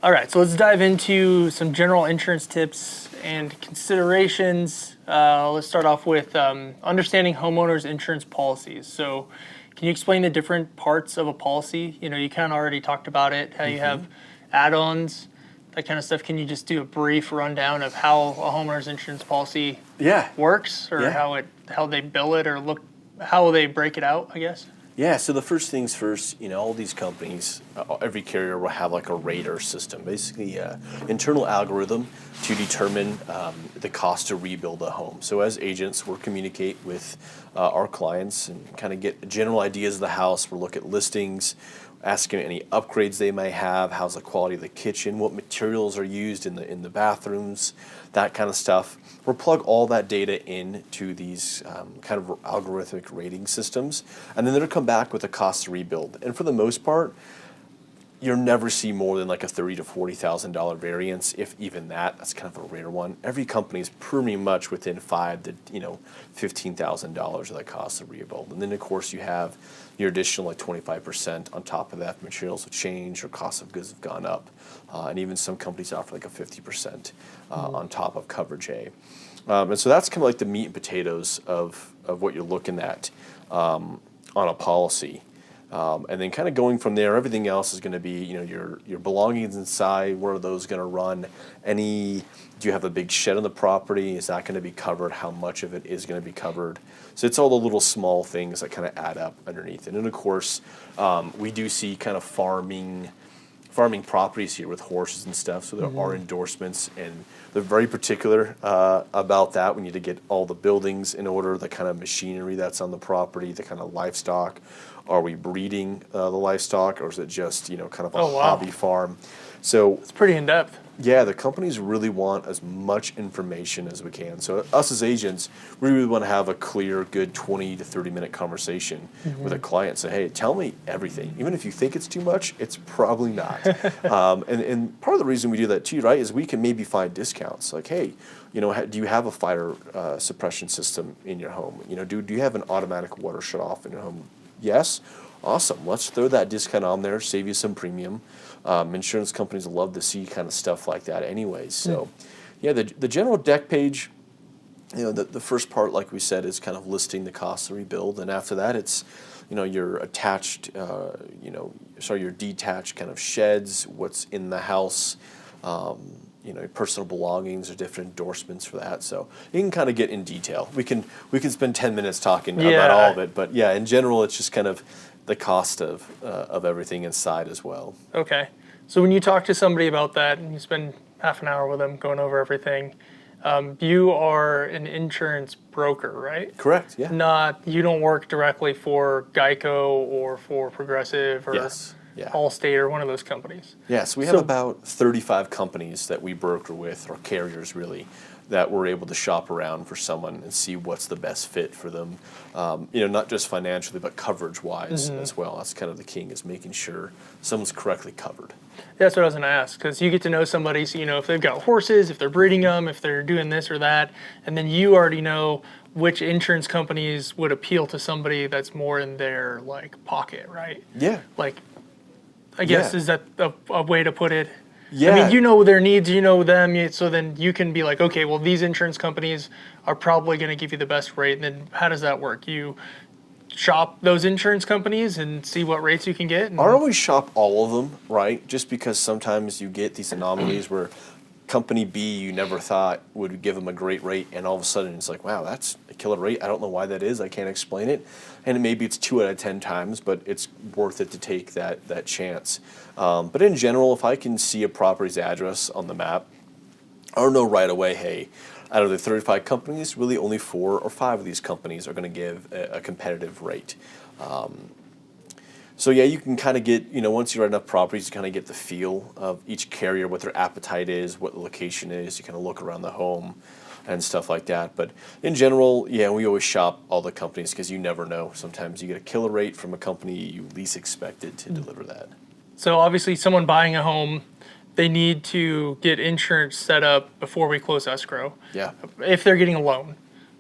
All right, so let's dive into some general insurance tips and considerations. Let's start off with understanding homeowners insurance policies. So can you explain the different parts of a policy? You know, you kind of already talked about it, how you have add-ons, that kind of stuff. Can you just do a brief rundown of how a homeowner's insurance policy works, or how they bill it, or how they break it out, I guess? Yeah, so the first things first, all these companies, every carrier will have like a rater system, basically internal algorithm to determine the cost to rebuild a home. So as agents, we'll communicate with our clients and kind of get general ideas of the house. We'll look at listings, asking any upgrades they may have, how's the quality of the kitchen, what materials are used in the bathrooms, that kind of stuff. We'll plug all that data into these kind of algorithmic rating systems, and then they'll come back with a cost to rebuild. And for the most part, you'll never see more than like a $30,000 to $40,000 variance, if even that. That's kind of a rare one. Every company is pretty much within $5,000 to $15,000 of the cost of rebuild. And then of course you have your additional like 25% on top of that. If materials have changed or costs of goods have gone up, and even some companies offer like a 50% on top of coverage A. And so that's kind of like the meat and potatoes of what you're looking at on a policy. And then kind of going from there, everything else is going to be, your belongings inside. Where are those going to run? Do you have a big shed on the property? Is that going to be covered? How much of it is going to be covered? So it's all the little small things that kind of add up underneath. And then of course, we do see kind of farming properties here with horses and stuff. So there are endorsements, and they're very particular about that. We need to get all the buildings in order, the kind of machinery that's on the property, the kind of livestock. Are we breeding the livestock, or is it just kind of a hobby farm? So it's pretty in depth. Yeah, the companies really want as much information as we can. So us as agents, we really want to have a clear, good 20 to 30-minute conversation with a client. Say, hey, tell me everything. Even if you think it's too much, it's probably not. And part of the reason we do that too, right, is we can maybe find discounts. Like, hey, do you have a fire suppression system in your home? Do you have an automatic water shut off in your home? Yes. Awesome. Let's throw that discount on there, save you some premium. Insurance companies love to see kind of stuff like that anyways. So, the general deck page, the first part, like we said, is kind of listing the cost to rebuild. And after that, it's, your attached, your detached kind of sheds, what's in the house, your personal belongings or different endorsements for that. So you can kind of get in detail. We can spend 10 minutes talking about all of it. But in general, it's just kind of the cost of everything inside as well. Okay. So when you talk to somebody about that and you spend half an hour with them going over everything, you are an insurance broker, right? Correct, yeah. You don't work directly for Geico or for Progressive or Allstate or one of those companies. Yeah, so we have about 35 companies that we broker with, or carriers really, that we're able to shop around for someone and see what's the best fit for them. Not just financially, but coverage-wise as well. That's kind of the king, is making sure someone's correctly covered. That's what I was going to ask, because you get to know somebody, so if they've got horses, if they're breeding them, if they're doing this or that, and then you already know which insurance companies would appeal to somebody that's more in their pocket, right? Yeah. I guess, is that a way to put it? Yeah. I mean, you know their needs, you know them, so then you can be like, okay, well, these insurance companies are probably going to give you the best rate. And then how does that work? You shop those insurance companies and see what rates you can get? I don't always shop all of them, right? Just because sometimes you get these anomalies where company B you never thought would give them a great rate, and all of a sudden it's like, wow, that's a killer rate. I don't know why that is. I can't explain it. And maybe it's 2 out of 10 times, but it's worth it to take that chance. But in general, if I can see a property's address on the map, I'll know right away, hey, out of the 35 companies, really only 4 or 5 of these companies are going to give a competitive rate. So you can kind of get, once you write enough properties, you kind of get the feel of each carrier, what their appetite is, what the location is. You kind of look around the home and stuff like that. But in general, we always shop all the companies, because you never know. Sometimes you get a killer rate from a company you least expected to deliver that. So obviously someone buying a home, they need to get insurance set up before we close escrow. Yeah. If they're getting a loan.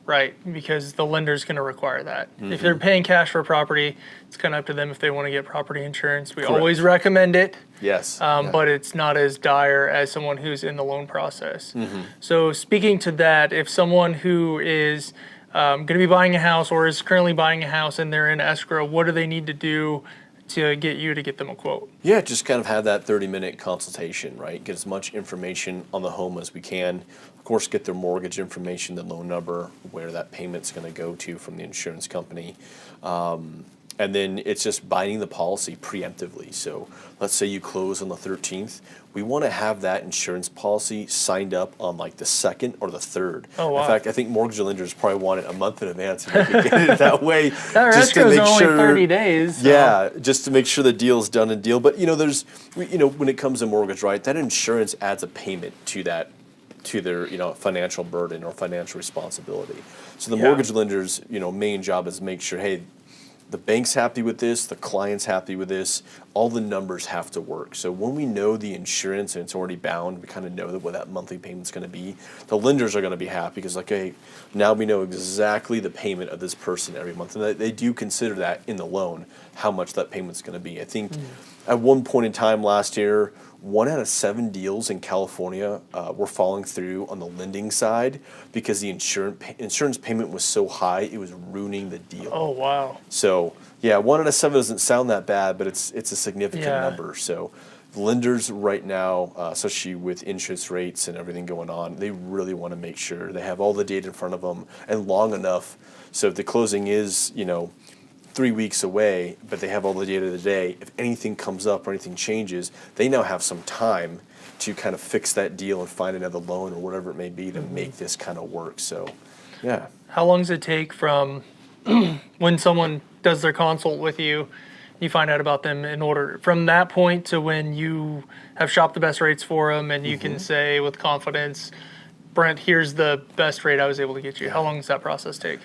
right? Because the lender's going to require that. If Mm-hmm. they're paying cash for a property, it's kind of up to them if they want to get property insurance. We Correct. always recommend it. Yes. Yeah. But it's not as dire as someone who's in the loan process. Mm-hmm. So speaking to that, if someone who is going to be buying a house or is currently buying a house and they're in escrow, what do they need to do to get you to get them a quote? Yeah, just kind of have that 30-minute consultation, right? Get as much information on the home as we can. Of course, get their mortgage information, the loan number, where that payment's going to go to from the insurance company. And then it's just binding the policy preemptively. So let's say you close on the 13th. We want to have that insurance policy signed up on like the 2nd or the 3rd. Oh, wow. In fact, I think mortgage lenders probably want it a month in advance if they could get it that way. That just to escrow's make only sure, 30 days. So. Yeah, just to make sure the deal's done and deal. But, when it comes to mortgage, right, that insurance adds a payment to that, to their, financial burden or financial responsibility. So the mortgage lender's, main job is make sure, hey, the bank's happy with this, the client's happy with this, all the numbers have to work. So when we know the insurance and it's already bound, we kind of know what that monthly payment's going to be. The lenders are going to be happy because, hey, now we know exactly the payment of this person every month. And they do consider that in the loan, how much that payment's going to be. I think at one point in time last year, 1 out of 7 deals in California were falling through on the lending side because the insurance payment was so high, it was ruining the deal. Oh, wow. So, 1 out of 7 doesn't sound that bad, but it's a significant number. So lenders right now, especially with interest rates and everything going on, they really want to make sure they have all the data in front of them and long enough. So if the closing is, 3 weeks away, but they have all the data today, if anything comes up or anything changes, they now have some time to kind of fix that deal and find another loan or whatever it may be to make this kind of work. So, yeah. How long does it take from when someone does their consult with you, you find out about them from that point to when you have shopped the best rates for them and you can say with confidence, Brent, here's the best rate I was able to get you. How long does that process take?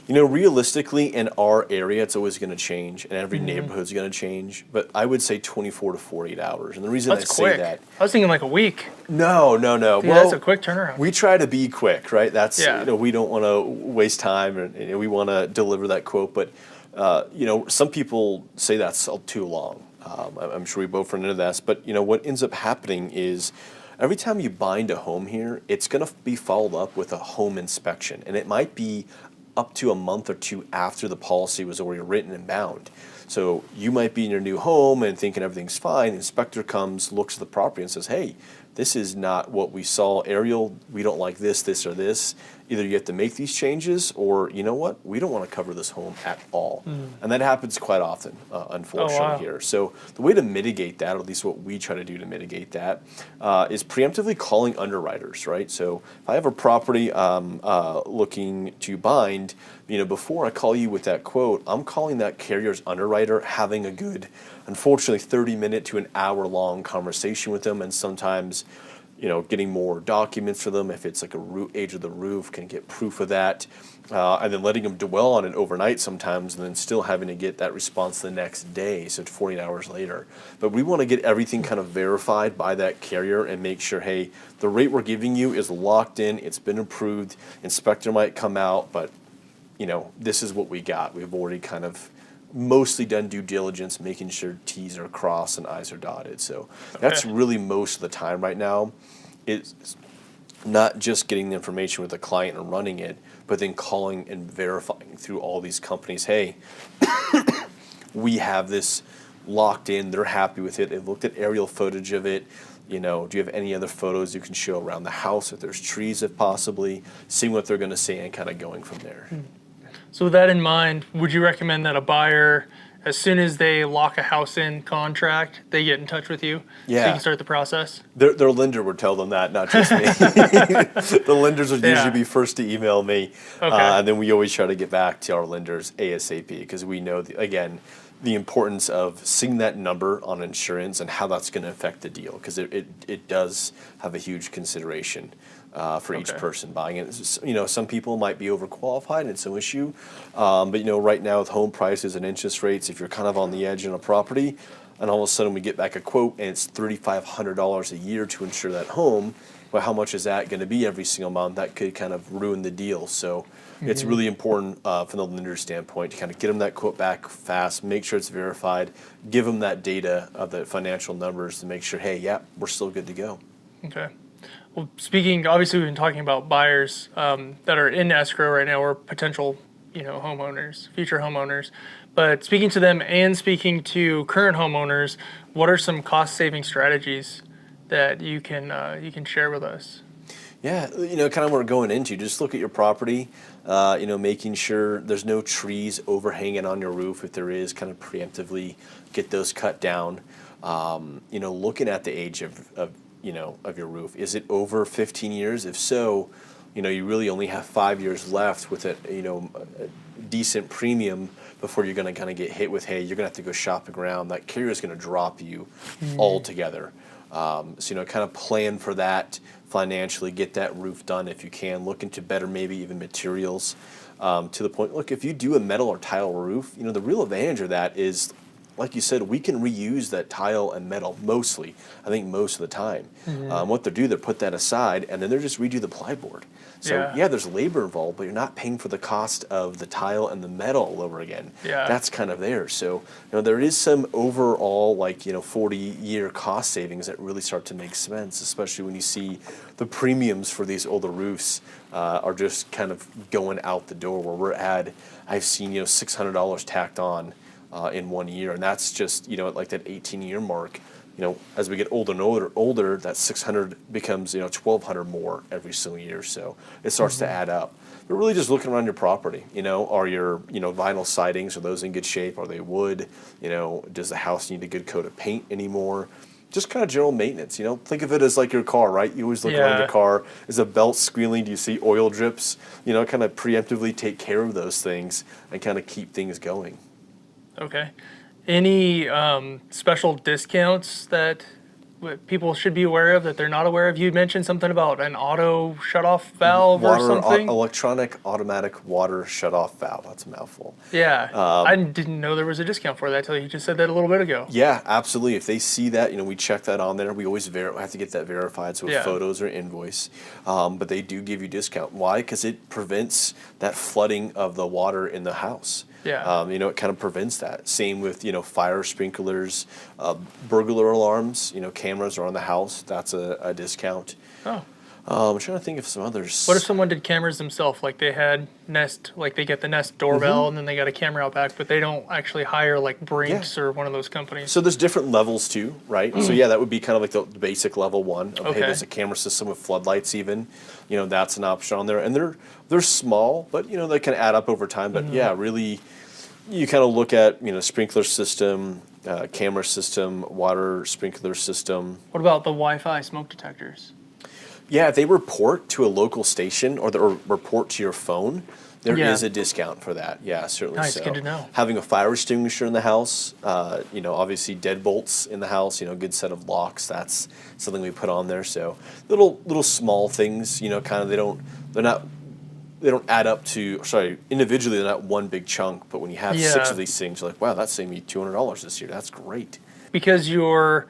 Realistically, in our area, it's always going to change, and every neighborhood's going to change. But I would say 24 to 48 hours. And the reason That's quick. Say that, I was thinking like a week. No. Dude, Well, that's a quick turnaround. We try to be quick, right? That's Yeah. we don't want to waste time, and we want to deliver that quote. But some people say that's too long. I'm sure we both run into this. But what ends up happening is, every time you bind a home here, it's going to be followed up with a home inspection, and it might be up to a month or two after the policy was already written and bound. So you might be in your new home and thinking everything's fine. The inspector comes, looks at the property and says, hey, this is not what we saw aerial. We don't like this, or this. Either you have to make these changes, or you know what? We don't want to cover this home at all. And that happens quite often, unfortunately, here. So the way to mitigate that, or at least what we try to do to mitigate that, is preemptively calling underwriters, right? So if I have a property looking to bind, before I call you with that quote, I'm calling that carrier's underwriter, having a good, unfortunately, 30-minute to an hour-long conversation with them, and sometimes getting more documents for them. If it's like age of the roof, can get proof of that. And then letting them dwell on it overnight sometimes, and then still having to get that response the next day, so 48 hours later. But we want to get everything kind of verified by that carrier and make sure, hey, the rate we're giving you is locked in, it's been approved, inspector might come out, but this is what we got. We've already kind of mostly done due diligence, making sure T's are crossed and I's are dotted. So that's really most of the time right now. It's not just getting the information with the client and running it, but then calling and verifying through all these companies, hey, we have this locked in, they're happy with it, they've looked at aerial footage of it. Do you have any other photos you can show around the house, if there's trees, if possibly, seeing what they're going to say and kind of going from there. So with that in mind, would you recommend that a buyer, as soon as they lock a house in contract, they get in touch with you so you can start the process? Their lender would tell them that, not just me. The lenders would usually be first to email me, and then we always try to get back to our lenders ASAP because we know, again, the importance of seeing that number on insurance and how that's going to affect the deal, because it does have a huge consideration for each person buying it. Some people might be overqualified and it's no issue, but right now with home prices and interest rates, if you're kind of on the edge on a property, and all of a sudden we get back a quote and it's $3,500 a year to insure that home. Well, how much is that going to be every single month? That could kind of ruin the deal. So it's really important from the lender's standpoint to kind of get them that quote back fast, make sure it's verified, give them that data of the financial numbers to make sure, hey, yeah, we're still good to go. Okay. Well, speaking, obviously we've been talking about buyers that are in escrow right now or potential, homeowners, future homeowners. But speaking to them and speaking to current homeowners, what are some cost-saving strategies that you can share with us? Yeah, kind of what we're going into. Just look at your property, making sure there's no trees overhanging on your roof. If there is, kind of preemptively get those cut down. Looking at the age of your roof. Is it over 15 years? If so, you really only have 5 years left with a decent premium before you're going to kind of get hit with, hey, you're going to have to go shopping around. That carrier is going to drop you altogether. Kind of plan for that financially, get that roof done if you can. Look into better, maybe even materials to the point. Look, if you do a metal or tile roof, the real advantage of that is, like you said, we can reuse that tile and metal mostly. I think most of the time. What they do, they put that aside and then they just redo the plyboard. So yeah, there's labor involved, but you're not paying for the cost of the tile and the metal all over again. Yeah. That's kind of there. So there is some overall 40-year cost savings that really start to make sense, especially when you see the premiums for these older roofs are just kind of going out the door. Where we're at, I've seen $600 tacked on in 1 year, and that's just at like that 18-year mark. As we get older and older, that 600 becomes $1,200 more every single year. So it starts to add up. But really, just looking around your property. Are your vinyl sidings, are those in good shape? Are they wood? Does the house need a good coat of paint anymore? Just kind of general maintenance. Think of it as like your car, right? You always look around your car. Is the belt squealing? Do you see oil drips? Kind of preemptively take care of those things and kind of keep things going. Okay. Any special discounts that people should be aware of that they're not aware of? You mentioned something about an auto shutoff valve or something. Electronic automatic water shutoff valve. That's a mouthful. Yeah, I didn't know there was a discount for that until you just said that a little bit ago. Yeah, absolutely. If they see that, we check that on there. We always have to get that verified, so with photos or invoice. But they do give you discount. Why? Because it prevents that flooding of the water in the house. Yeah. It kind of prevents that. Same with, fire sprinklers, burglar alarms, cameras are on the house. That's a discount. Oh. I'm trying to think of some others. What if someone did cameras themselves? Like they had Nest, like they get the Nest doorbell and then they got a camera out back, but they don't actually hire like Brinks or one of those companies. So there's different levels too, right? So yeah, that would be kind of like the basic level one. Of, hey, there's a camera system with floodlights even. That's an option on there. And they're small, but they can add up over time. But yeah, really, you kind of look at, sprinkler system, camera system, water sprinkler system. What about the Wi-Fi smoke detectors? Yeah, if they report to a local station or report to your phone, there is a discount for that. Yeah, certainly. Nice, so. good to know. Having a fire extinguisher in the house, obviously deadbolts in the house, good set of locks. That's something we put on there. So little small things, kind of they don't add up to. Sorry, individually they're not one big chunk, but when you have 6 of these things, you're like, wow, that saved me $200 this year. That's great. Because you're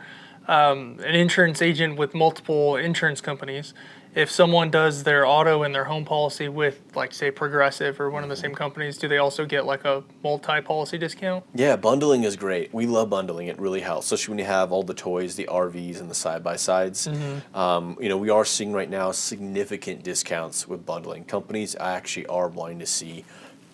an insurance agent with multiple insurance companies, if someone does their auto and their home policy with, like, say, Progressive or one of the same companies, do they also get, like, a multi-policy discount? Yeah, bundling is great. We love bundling. It really helps, especially when you have all the toys, the RVs, and the side-by-sides. We are seeing right now significant discounts with bundling. Companies actually are wanting to see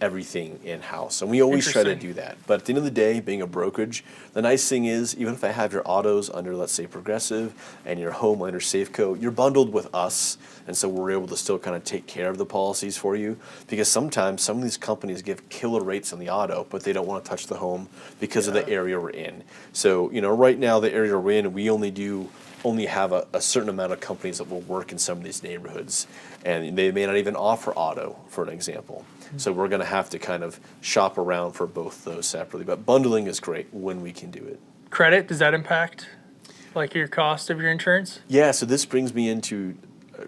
everything in-house, and we always try to do that. But at the end of the day, being a brokerage, the nice thing is, even if I have your autos under, let's say, Progressive, and your home under Safeco, you're bundled with us, and so we're able to still kind of take care of the policies for you, because sometimes some of these companies give killer rates on the auto, but they don't want to touch the home because of the area we're in. So, right now, the area we're in, we only have a certain amount of companies that will work in some of these neighborhoods, and they may not even offer auto, for an example. So we're going to have to kind of shop around for both those separately. But bundling is great when we can do it. Credit, does that impact like your cost of your insurance? Yeah, so this brings me into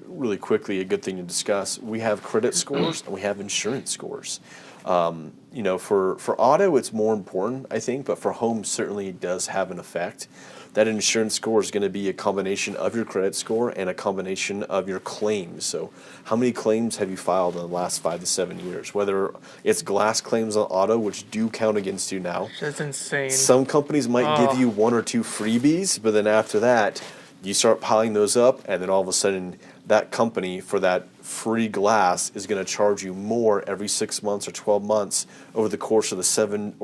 really quickly a good thing to discuss. We have credit scores and we have insurance scores. For auto, it's more important, I think, but for home, certainly it does have an effect. That insurance score is going to be a combination of your credit score and a combination of your claims. So how many claims have you filed in the last 5 to 7 years? Whether it's glass claims on auto, which do count against you now. That's insane. Some companies might give you 1 or 2 freebies, but then after that, you start piling those up, and then all of a sudden, that company for that free glass is going to charge you more every 6 months or 12 months over the course of the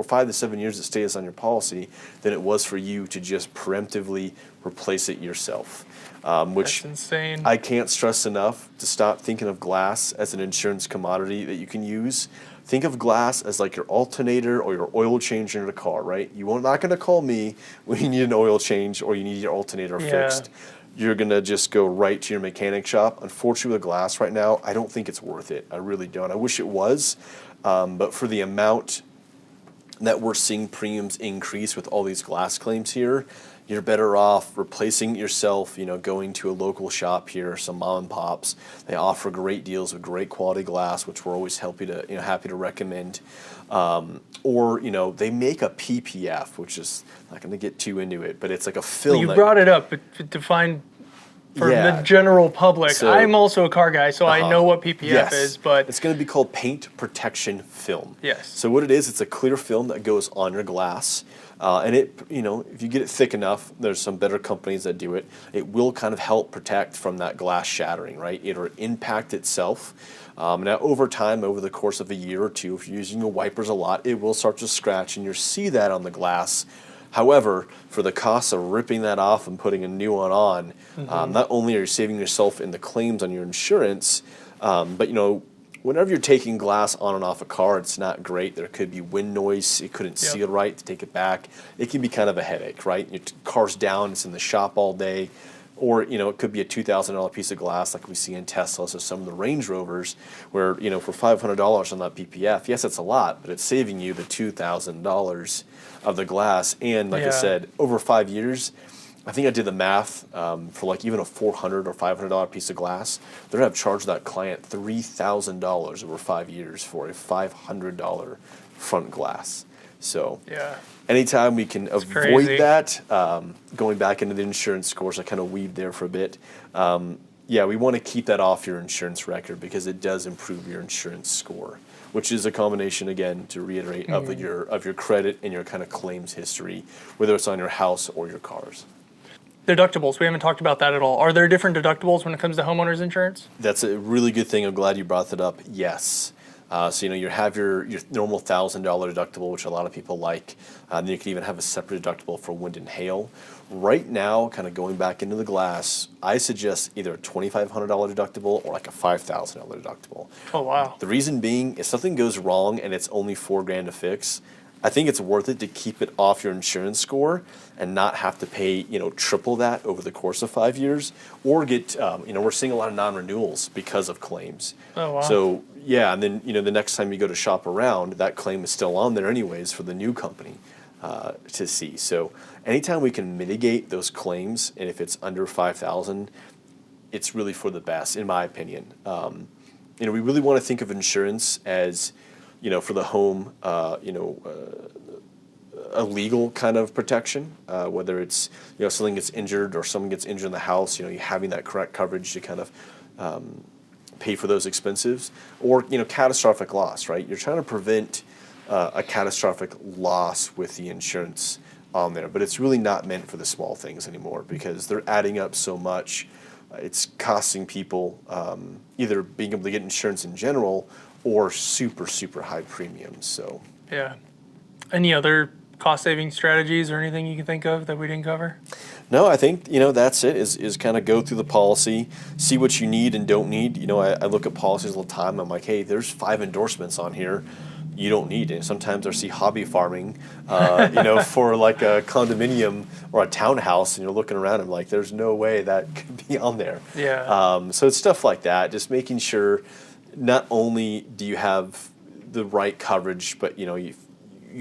5 to 7 years it stays on your policy than it was for you to just preemptively replace it yourself. Which That's insane. I can't stress enough to stop thinking of glass as an insurance commodity that you can use. Think of glass as like your alternator or your oil change in your car, right? You're not going to call me when you need an oil change or you need your alternator fixed. You're going to just go right to your mechanic shop. Unfortunately, with glass right now, I don't think it's worth it. I really don't. I wish it was. But for the amount that we're seeing premiums increase with all these glass claims here, you're better off replacing it yourself, going to a local shop here, some mom and pops. They offer great deals with great quality glass, which we're always happy to recommend. Or they make a PPF, which is not going to get too into it, but it's like a film. You brought it up, but to define for the general public. So, I'm also a car guy, so I know what PPF is, but it's going to be called paint protection film. Yes. So what it is, it's a clear film that goes on your glass. And it, if you get it thick enough, there's some better companies that do it. It will kind of help protect from that glass shattering, right? It'll impact itself. Now, over time, over the course of a year or two, if you're using your wipers a lot, it will start to scratch, and you'll see that on the glass. However, for the cost of ripping that off and putting a new one on, not only are you saving yourself in the claims on your insurance, but whenever you're taking glass on and off a car, it's not great. There could be wind noise. It couldn't seal right to take it back. It can be kind of a headache, right? Your car's down. It's in the shop all day. Or, it could be a $2,000 piece of glass like we see in Teslas or some of the Range Rovers where, for $500 on that PPF, yes, it's a lot, but it's saving you the $2,000 of the glass. And like I said, over 5 years, I think I did the math for like even a $400 or $500 piece of glass. They're going to have charged that client $3,000 over 5 years for a $500 front glass. So anytime we can avoid that, going back into the insurance scores, I kind of weaved there for a bit. We want to keep that off your insurance record because it does improve your insurance score, which is a combination, again, to reiterate, of your credit and your kind of claims history, whether it's on your house or your cars. Deductibles, we haven't talked about that at all. Are there different deductibles when it comes to homeowners insurance? That's a really good thing. I'm glad you brought that up. Yes. So you have your normal $1,000 deductible, which a lot of people like. Then you can even have a separate deductible for wind and hail. Right now, kind of going back into the glass, I suggest either a $2,500 deductible or like a $5,000 deductible. Oh wow! The reason being, if something goes wrong and it's only $4,000 to fix, I think it's worth it to keep it off your insurance score and not have to pay triple that over the course of 5 years, or get we're seeing a lot of non-renewals because of claims. Oh wow! So and then the next time you go to shop around, that claim is still on there anyways for the new company to see. So anytime we can mitigate those claims, and if it's under $5,000, it's really for the best, in my opinion. We really want to think of insurance as for the home, a legal kind of protection, whether it's something gets injured or someone gets injured in the house, you having that correct coverage to kind of pay for those expenses, or catastrophic loss, right? You're trying to prevent a catastrophic loss with the insurance on there, but it's really not meant for the small things anymore because they're adding up so much. It's costing people either being able to get insurance in general or super, super high premiums. So any other cost-saving strategies or anything you can think of that we didn't cover? No, I think that's it. Is kind of go through the policy, see what you need and don't need. I look at policies all the time. I'm like, hey, there's 5 endorsements on here. You don't need it. Sometimes I see hobby farming, for like a condominium or a townhouse, and you're looking around. I'm like, there's no way that could be on there. So it's stuff like that. Just making sure not only do you have the right coverage, but you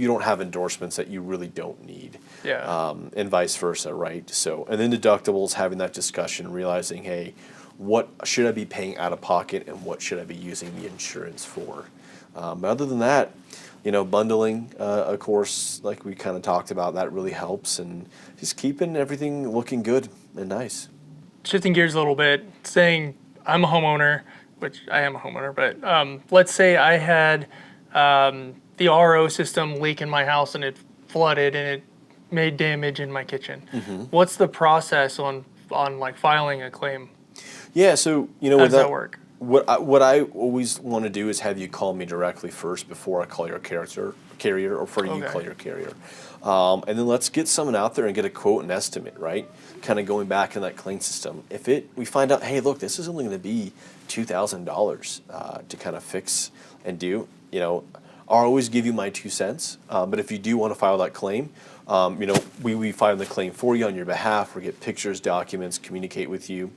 don't have endorsements that you really don't need. And vice versa, right? So, and then deductibles, having that discussion, realizing, hey, what should I be paying out of pocket and what should I be using the insurance for? But other than that, bundling, of course, like we kind of talked about, that really helps, and just keeping everything looking good and nice. Shifting gears a little bit, saying I'm a homeowner, which I am a homeowner, but let's say I had the RO system leak in my house and it flooded and it made damage in my kitchen. What's the process on like filing a claim? Yeah, so How does that work? What I always want to do is have you call me directly first before I call your carrier, or before you call your carrier. And then let's get someone out there and get a quote and estimate, right? Kind of going back in that claim system. If we find out, hey, look, this is only going to be $2,000 to kind of fix and do, I'll always give you my 2 cents. But if you do want to file that claim, we file the claim for you on your behalf. We get pictures, documents, communicate with you,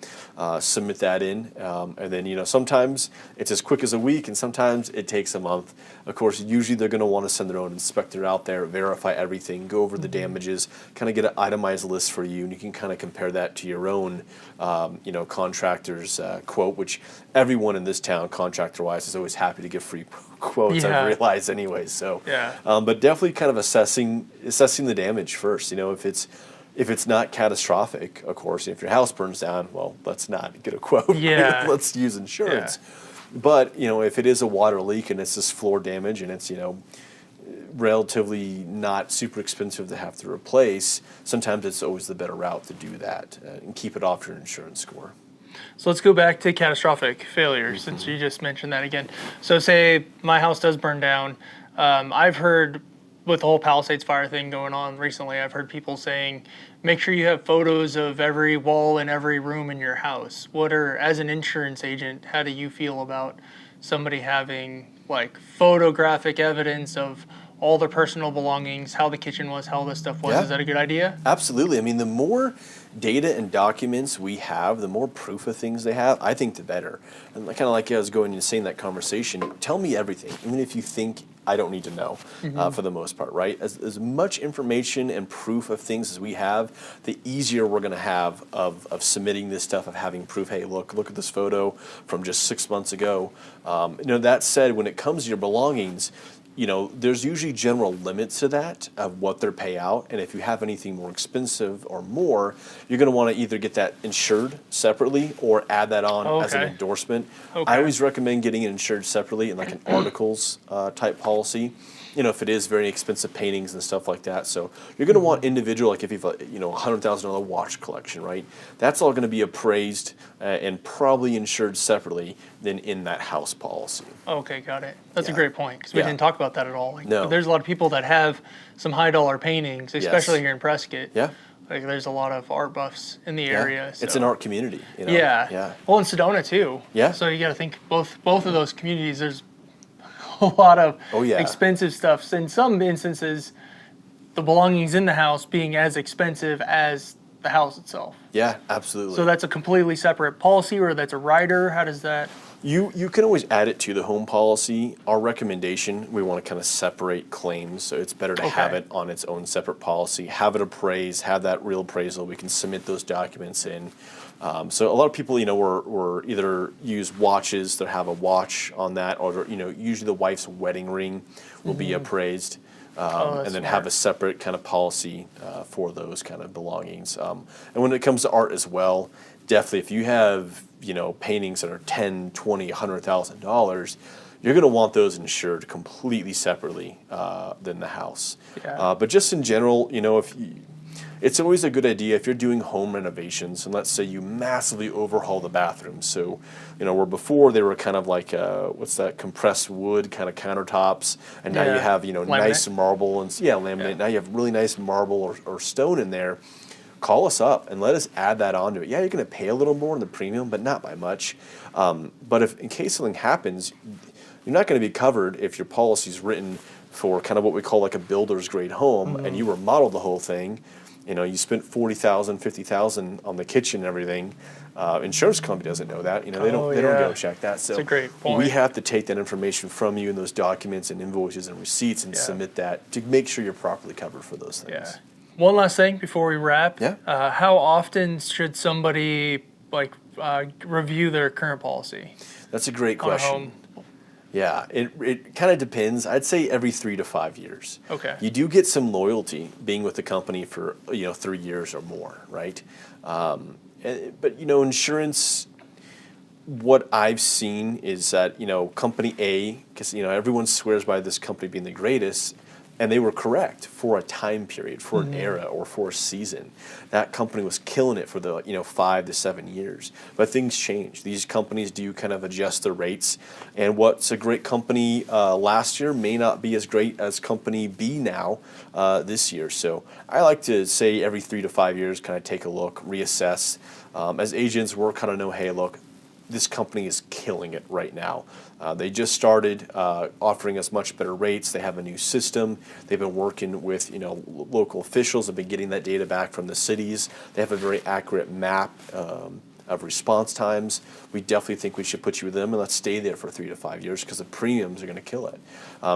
submit that in, and then sometimes it's as quick as a week, and sometimes it takes a month. Of course, usually they're going to want to send their own inspector out there, verify everything, go over the damages, kind of get an itemized list for you, and you can kind of compare that to your own, contractor's quote, which everyone in this town, contractor-wise, is always happy to give free quotes. Yeah. I realize, anyway. So, Yeah. but definitely kind of assessing the damage first. If it's not catastrophic, of course. If your house burns down, well, let's not get a quote. Yeah. Let's use insurance. But if it is a water leak and it's just floor damage and it's relatively not super expensive to have to replace, sometimes it's always the better route to do that and keep it off your insurance score. So let's go back to catastrophic failure, since you just mentioned that again. So say my house does burn down. I've heard, with the whole Palisades fire thing going on recently, I've heard people saying, make sure you have photos of every wall and every room in your house. As an insurance agent, how do you feel about somebody having like photographic evidence of all their personal belongings, how the kitchen was, how this stuff was? Yeah. Is that a good idea? Absolutely. I mean, the more data and documents we have, the more proof of things they have, I think the better. And kind of like I was going and saying that conversation, tell me everything, even if you think I don't need to know, for the most part, right? As much information and proof of things as we have, the easier we're going to have of submitting this stuff, of having proof. Hey, look at this photo from just 6 months ago. That said, when it comes to your belongings, there's usually general limits to that of what their payout. And if you have anything more expensive or more, you're going to want to either get that insured separately or add that on as an endorsement. I always recommend getting it insured separately in like an articles type policy. If it is very expensive paintings and stuff like that. So you're going to want individual, like if you've $100,000 watch collection, right? That's all going to be appraised and probably insured separately than in that house policy. Okay, got it. That's a great point, because we didn't talk about that at all. No. There's a lot of people that have some high dollar paintings, especially here in Prescott. Yeah. Like there's a lot of art buffs in the area. So. It's an art community. Yeah. Well, in Sedona too. Yeah. So you got to think both of those communities. There's a lot of expensive stuff. In some instances, the belongings in the house being as expensive as the house itself. Yeah, absolutely. So that's a completely separate policy, or that's a rider? How does that? You can always add it to the home policy. Our recommendation, we want to kind of separate claims, so it's better to have it on its own separate policy, have it appraised, have that real appraisal. We can submit those documents in. So a lot of people, were either use watches that have a watch on that, or usually the wife's wedding ring will be appraised, and then have a separate kind of policy for those kind of belongings. And when it comes to art as well, definitely if you have paintings that are $10,000, $20,000, $100,000, you're going to want those insured completely separately than the house. Yeah. But just in general, it's always a good idea if you're doing home renovations, and let's say you massively overhaul the bathrooms. So, where before they were kind of like, what's that, compressed wood kind of countertops, and now you have, nice marble and, laminate. Now you have really nice marble or stone in there. Call us up and let us add that onto it. Yeah, you're going to pay a little more in the premium, but not by much. But if in case something happens, you're not going to be covered if your policy's written for kind of what we call like a builder's grade home, and you remodeled the whole thing. You spent $40,000, $50,000 on the kitchen and everything. Insurance company doesn't know that. They don't go check that. So that's a great point. We have to take that information from you and those documents and invoices and receipts and submit that to make sure you're properly covered for those things. Yeah. One last thing before we wrap. Yeah. How often should somebody review their current policy? That's a great on a question. Yeah, it kind of depends. I'd say every 3 to 5 years. Okay. You do get some loyalty being with the company for 3 years or more, right? But insurance. What I've seen is that company A, because everyone swears by this company being the greatest, and they were correct for a time period, for an era, or for a season. That company was killing it for the 5 to 7 years. But things change. These companies do kind of adjust their rates, and what's a great company last year may not be as great as company B now this year. So I like to say every 3 to 5 years, kind of take a look, reassess. As agents, we're kind of know, hey, look, this company is killing it right now. They just started offering us much better rates. They have a new system. They've been working with local officials. Have been getting that data back from the cities. They have a very accurate map of response times. We definitely think we should put you with them, and let's stay there for 3 to 5 years because the premiums are going to kill it.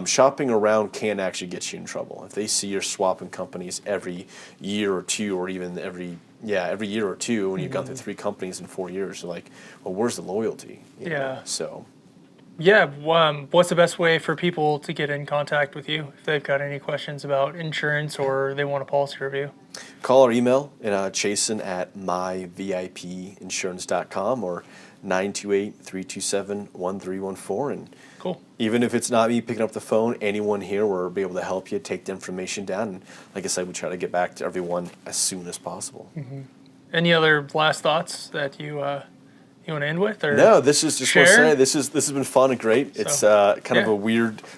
Shopping around can actually get you in trouble. If they see you're swapping companies every year or two, or even every year or two, when you've gone through 3 companies in 4 years, you're like, well, where's the loyalty? So. Yeah, what's the best way for people to get in contact with you if they've got any questions about insurance or they want a policy review? Call or email Chasen at myvipinsurance.com or 928-327-1314. And cool. Even if it's not me picking up the phone, anyone here will be able to help you take the information down. And like I said, we try to get back to everyone as soon as possible. Mm-hmm. Any other last thoughts that you want to end with? Or no, this is just want to say this has been fun and great. So, it's kind of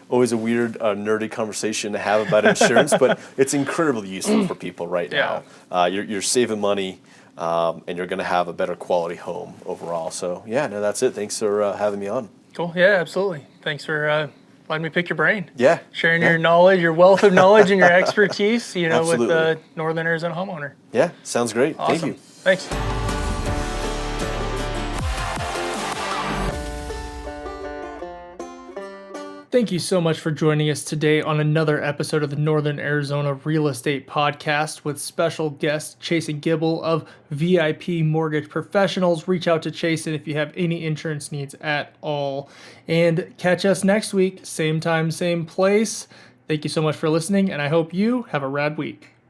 always a weird nerdy conversation to have about insurance, but it's incredibly useful for people right now. You're saving money, and you're going to have a better quality home overall. So that's it. Thanks for having me on. Cool. Yeah, absolutely. Thanks for letting me pick your brain. Yeah. Sharing your knowledge, your wealth of knowledge, and your expertise. Absolutely. With the Northern Arizona homeowner. Yeah, sounds great. Awesome. Thank you. Thanks. Thank you so much for joining us today on another episode of the Northern Arizona Real Estate Podcast with special guest Chasen Gibbel of VIP Mortgage Professionals. Reach out to Chasen if you have any insurance needs at all. And catch us next week, same time, same place. Thank you so much for listening, and I hope you have a rad week.